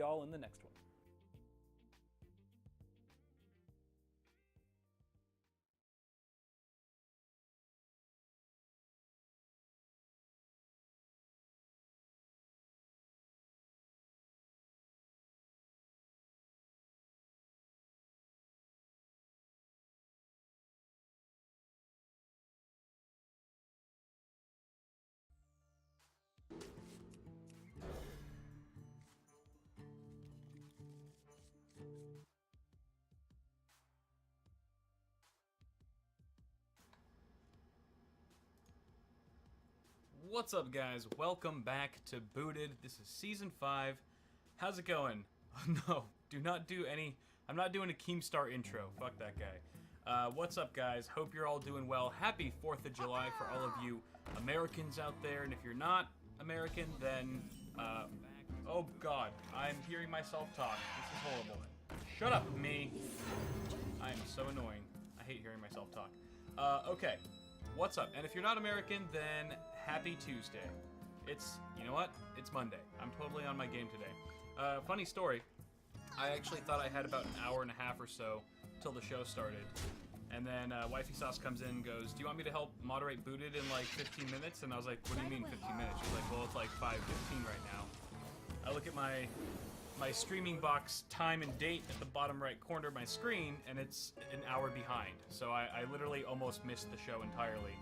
y'all in the next one. What's up, guys? Welcome back to Booted. This is Season 5. How's it going? No, do not do any... I'm not doing a Keemstar intro. Fuck that guy. What's up, guys? Hope you're all doing well. Happy 4th of July for all of you Americans out there. And if you're not American, then... oh, God. I'm hearing myself talk. This is horrible. Shut up, me. I am so annoying. I hate hearing myself talk. Okay. What's up? And if you're not American, then happy Tuesday. It's, you know what? It's Monday. I'm totally on my game today. Funny story. I actually thought I had about an hour and a half or so till the show started. And then Wifey Sauce comes in and goes, do you want me to help moderate Booted in like 15 minutes? And I was like, what do you mean 15 minutes? She's like, well, it's like 5:15 right now. I look at my streaming box time and date at the bottom right corner of my screen, and it's an hour behind. So I literally almost missed the show entirely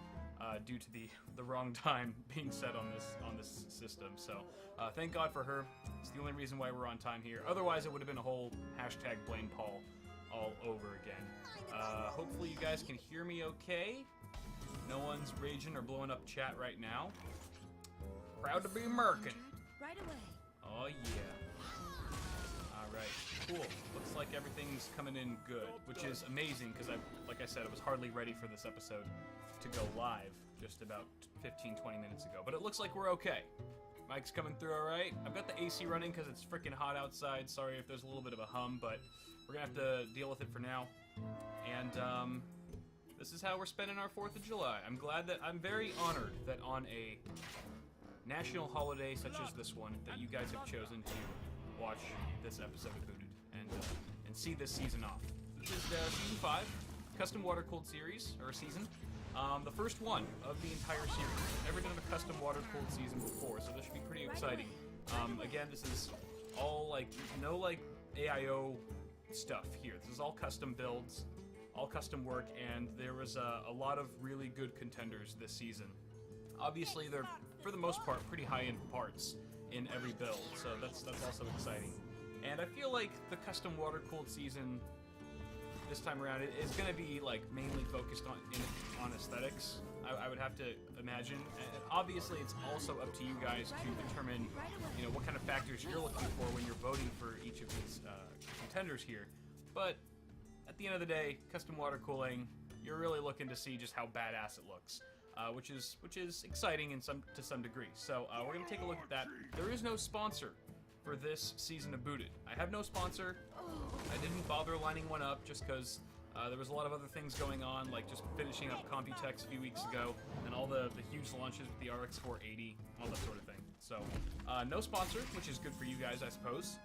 due to the wrong time being set on this system. So thank God for her. It's the only reason why we're on time here. Otherwise, it would have been a whole hashtag blame Paul all over again. Hopefully you guys can hear me okay. No one's raging or blowing up chat right now. Proud to be American. Right away. Oh yeah. Alright, cool. Looks like everything's coming in good, which is amazing because like I said, I was hardly ready for this episode to go live just about 15-20 minutes ago. But it looks like we're okay. Mic's coming through alright. I've got the AC running because it's freaking hot outside. Sorry if there's a little bit of a hum, but we're gonna have to deal with it for now. And this is how we're spending our 4th of July. I'm very honored that on a national holiday such as this one, that you guys have chosen to watch this episode of Booted and see this season off. This is Season 5, custom water-cooled series, or season. The first one of the entire series. Never done a custom water-cooled season before, so this should be pretty exciting. Again, this is all, like, no, like, AIO stuff here. This is all custom builds, all custom work, and there was a lot of really good contenders this season. Obviously, they're, for the most part, pretty high-end parts in every build, so that's also exciting. And I feel like the custom water-cooled season this time around is going to be like mainly focused on aesthetics. I would have to imagine. And obviously, it's also up to you guys to determine, you know, what kind of factors you're looking for when you're voting for each of these contenders here. But at the end of the day, custom water cooling, you're really looking to see just how badass it looks. Which is exciting to some degree. So we're gonna take a look at that. There is no sponsor for this season of Booted. I have no sponsor. I didn't bother lining one up just because there was a lot of other things going on, like just finishing up Computex a few weeks ago, and all the huge launches with the RX 480, all that sort of thing. So no sponsor, which is good for you guys, I suppose.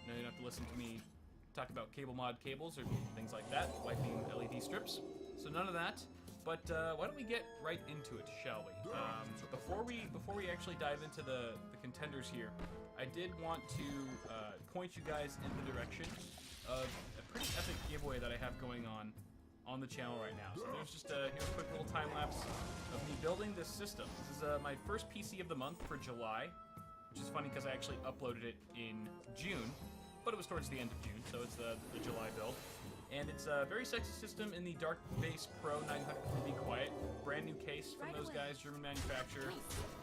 You don't have to listen to me talk about cable mod cables or things like that, wiping LED strips. So none of that. But why don't we get right into it, shall we? Before we actually dive into the contenders here, I did want to point you guys in the direction of a pretty epic giveaway that I have going on the channel right now. So there's just a quick little time lapse of me building this system. This is my first PC of the month for July, which is funny because I actually uploaded it in June, but it was towards the end of June, so it's the July build. And it's a very sexy system in the Dark Base Pro 900 Quiet. Brand new case from those guys, German manufacturer.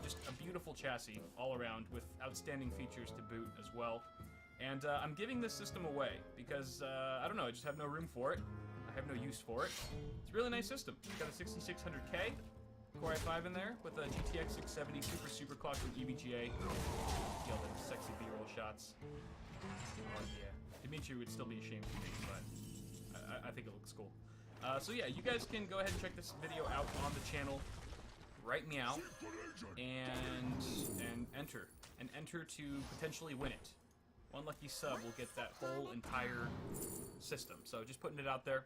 Just a beautiful chassis all around with outstanding features to boot as well. And I'm giving this system away because, I don't know, I just have no room for it. I have no use for it. It's a really nice system. It's got a 6600K Core i5 in there with a GTX 670 super clock from EVGA. See all the sexy B-roll shots. Oh yeah. Dimitri would still be ashamed of me, but I think it looks cool. So yeah, you guys can go ahead and check this video out on the channel right meow and enter to potentially win it. one lucky sub will get that whole entire system. So just putting it out there.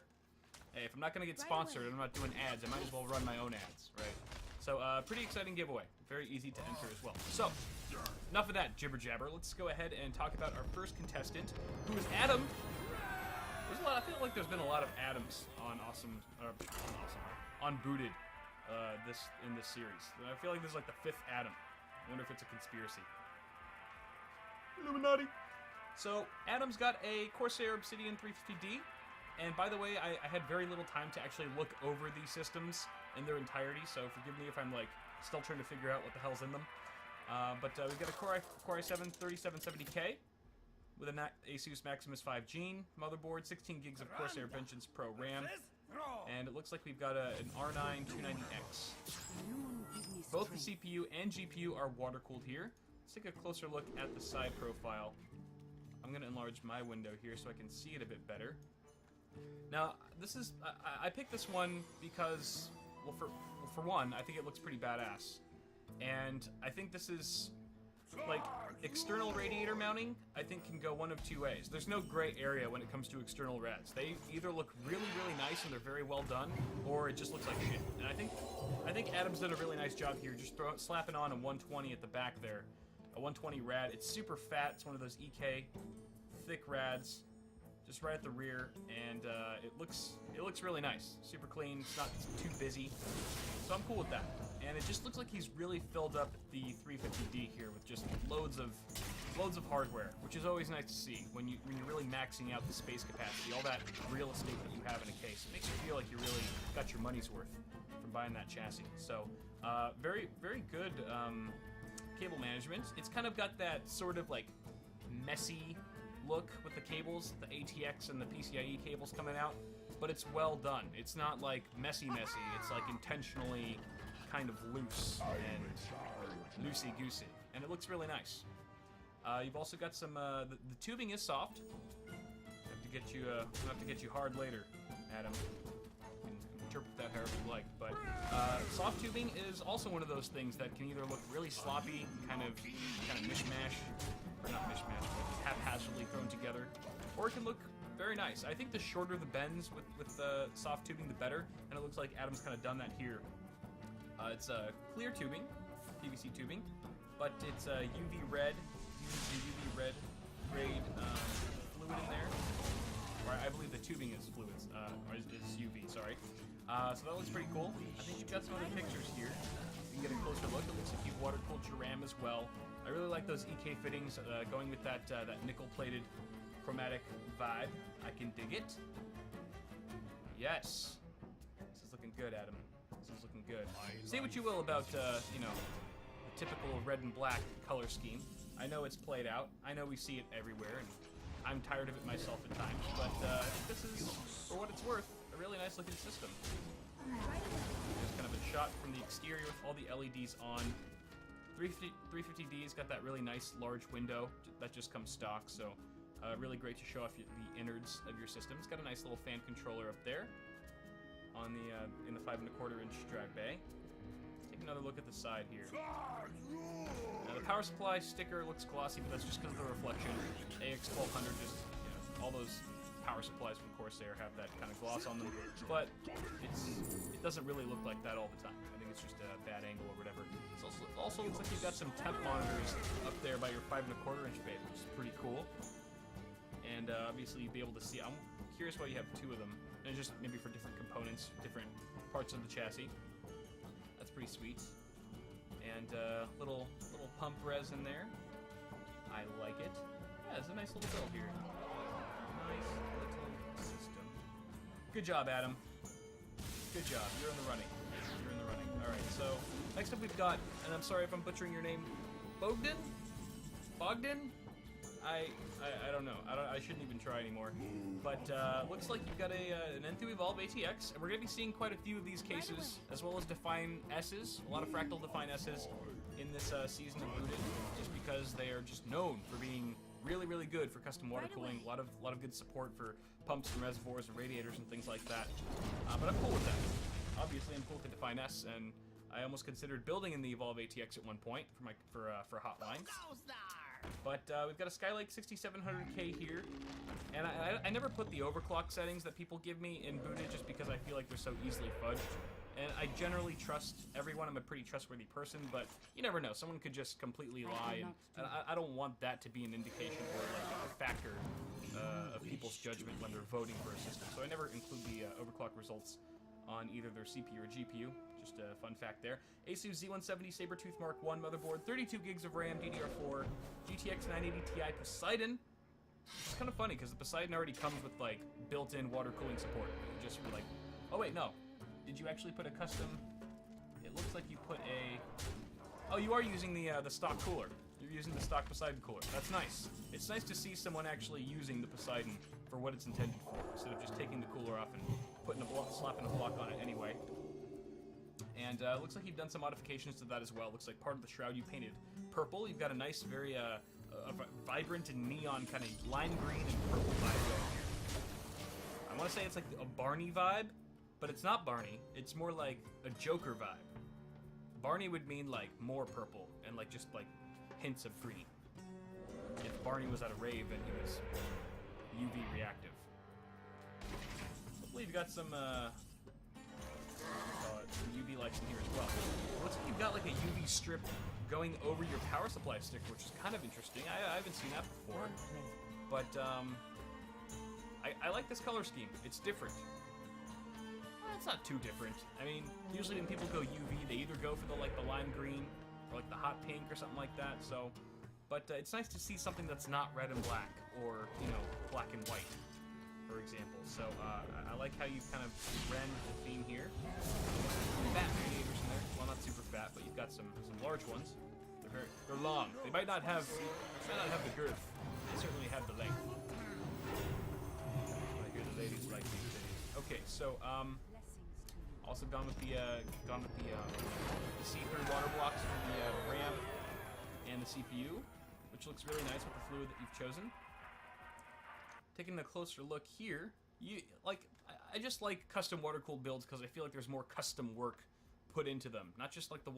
Hey, if I'm not going to get sponsored and I'm not doing ads, I might as well run my own ads, right? So, pretty exciting giveaway. Very easy to enter as well. So, enough of that jibber jabber. Let's go ahead and talk about our first contestant, who is Adam. There's a lot. I feel like there's been a lot of Adams on on Booted in this series. I feel like this is like the 5th Adam. I wonder if it's a conspiracy. Illuminati. So, Adam's got a Corsair Obsidian 350D. And by the way, I had very little time to actually look over these systems in their entirety, so forgive me if I'm like still trying to figure out what the hell's in them. But we've got a Core i7 3770K with an Asus Maximus 5 Gene motherboard, 16 gigs of Corsair Vengeance Pro RAM, and it looks like we've got an R9 290X. Both the CPU and GPU are water-cooled here. Let's take a closer look at the side profile. I'm going to enlarge my window here so I can see it a bit better. Now, this is I picked this one because, well, for one, I think it looks pretty badass, and I think this is like external radiator mounting. I think can go one of two ways. There's no gray area when it comes to external reds. They either look really nice and they're very well done, or it just looks like shit. And I think Adam's done a really nice job here, just slapping on a 120 at the back there, a 120 rad. It's super fat. It's one of those EK thick rads. Just right at the rear, and it looks really nice. Super clean, it's not too busy, so I'm cool with that. And it just looks like he's really filled up the 350D here with just loads of hardware, which is always nice to see when you're really maxing out the space capacity, all that real estate that you have in a case. It makes you feel like you really got your money's worth from buying that chassis. So very good cable management. It's kind of got that sort of like messy look with the cables, the ATX and the PCIe cables coming out, but it's well done. It's not like messy, it's like intentionally kind of loose and loosey-goosey, and it looks really nice. You've also got some, the tubing is soft. I have to get you hard later, Adam. You can interpret that however you like, but soft tubing is also one of those things that can either look really sloppy, kind of mishmash, or not mishmash, but haphazardly thrown together, or it can look very nice. I think the shorter the bends with the soft tubing, the better, and it looks like Adam's kind of done that here. It's clear tubing, PVC tubing, but it's UV red, UV red grade fluid in there. Or I believe the tubing is fluids, or is UV, sorry. So that looks pretty cool. I think you've got some other pictures here. You can get a closer look. It looks like you've water-cooled your RAM as well. I really like those EK fittings, going with that nickel-plated chromatic vibe. I can dig it. Yes. This is looking good, Adam. This is looking good. Say what you will about, you know, the typical red and black color scheme. I know it's played out. I know we see it everywhere, and I'm tired of it myself at times. But I think this is, for what it's worth, a really nice-looking system. There's kind of a shot from the exterior with all the LEDs on. 350D's got that really nice large window that just comes stock, so really great to show off the innards of your system. It's got a nice little fan controller up there on the in the 5 1/4 inch drag bay. Let's take another look at the side here. Now, the power supply sticker looks glossy, but that's just because of the reflection. AX1200, just, you know, all those power supplies from Corsair have that kind of gloss on them, but it doesn't really look like that all the time. I think it's just a bad angle or whatever. It also looks like you've got some temp monitors up there by your 5 1/4 inch bay, which is pretty cool. And obviously you'd be able to see. I'm curious why you have 2 of them, and just maybe for different components, different parts of the chassis. That's pretty sweet. And little pump res in there. I like it. Yeah, it's a nice little build here. Nice little system. Good job, Adam. Good job. You're in the running. You're in the running. All right. So next up we've got, and I'm sorry if I'm butchering your name, Bogdan. Bogdan. I don't know. I shouldn't even try anymore. But looks like you've got an Enthoo Evolve ATX, and we're gonna be seeing quite a few of these cases, as well as Define S's. A lot of Fractal Define S's in this season of Booted, just because they are just known for being really good for custom water cooling. A lot of good support for pumps and reservoirs and radiators and things like that. But I'm cool with that. Obviously, I'm cool with the Define S, and I almost considered building in the Evolve ATX at one point for Hotline. But we've got a Skylake 6700K here, and I never put the overclock settings that people give me in booted just because I feel like they're so easily fudged. And I generally trust everyone. I'm a pretty trustworthy person, but you never know. Someone could just completely lie, and I don't want that to be an indication or like a factor of people's judgment when they're voting for a system. So I never include the overclock results on either their CPU or GPU. Just a fun fact there. Asus Z170 Sabertooth Mark I motherboard, 32 gigs of RAM, DDR4, GTX 980 Ti Poseidon. It's kind of funny because the Poseidon already comes with like built-in water cooling support. You just were like, oh wait, no. Did you actually put a custom? It looks like you put a. Oh, you are using the stock cooler. You're using the stock Poseidon cooler. That's nice. It's nice to see someone actually using the Poseidon for what it's intended for, instead of just taking the cooler off and putting a block, slapping a block on it anyway. And it looks like you've done some modifications to that as well. Looks like part of the shroud you painted purple. You've got a nice, very vibrant and neon kind of lime green and purple vibe going here. I want to say it's like a Barney vibe, but it's not Barney. It's more like a Joker vibe. Barney would mean like more purple and like just like hints of green. If Barney was at a rave and he was UV reactive. Hopefully you've got some UV lights in here as well. It looks like you've got like a UV strip going over your power supply stick, which is kind of interesting. I haven't seen that before. But I like this color scheme. It's different. It's not too different. I mean, usually when people go UV, they either go for the lime green or like the hot pink or something like that. So, but it's nice to see something that's not red and black or black and white, for example. So I like how you've kind of ran the theme here. Fat radiators in there. Well, not super fat, but you've got some large ones. They're long. They might not have the girth. They certainly have the length. I hear the ladies like these things. Okay, so also gone with the see-through water blocks for the RAM and the CPU, which looks really nice with the fluid that you've chosen. Taking a closer look here, I just like custom water-cooled builds because I feel like there's more custom work put into them, not just like the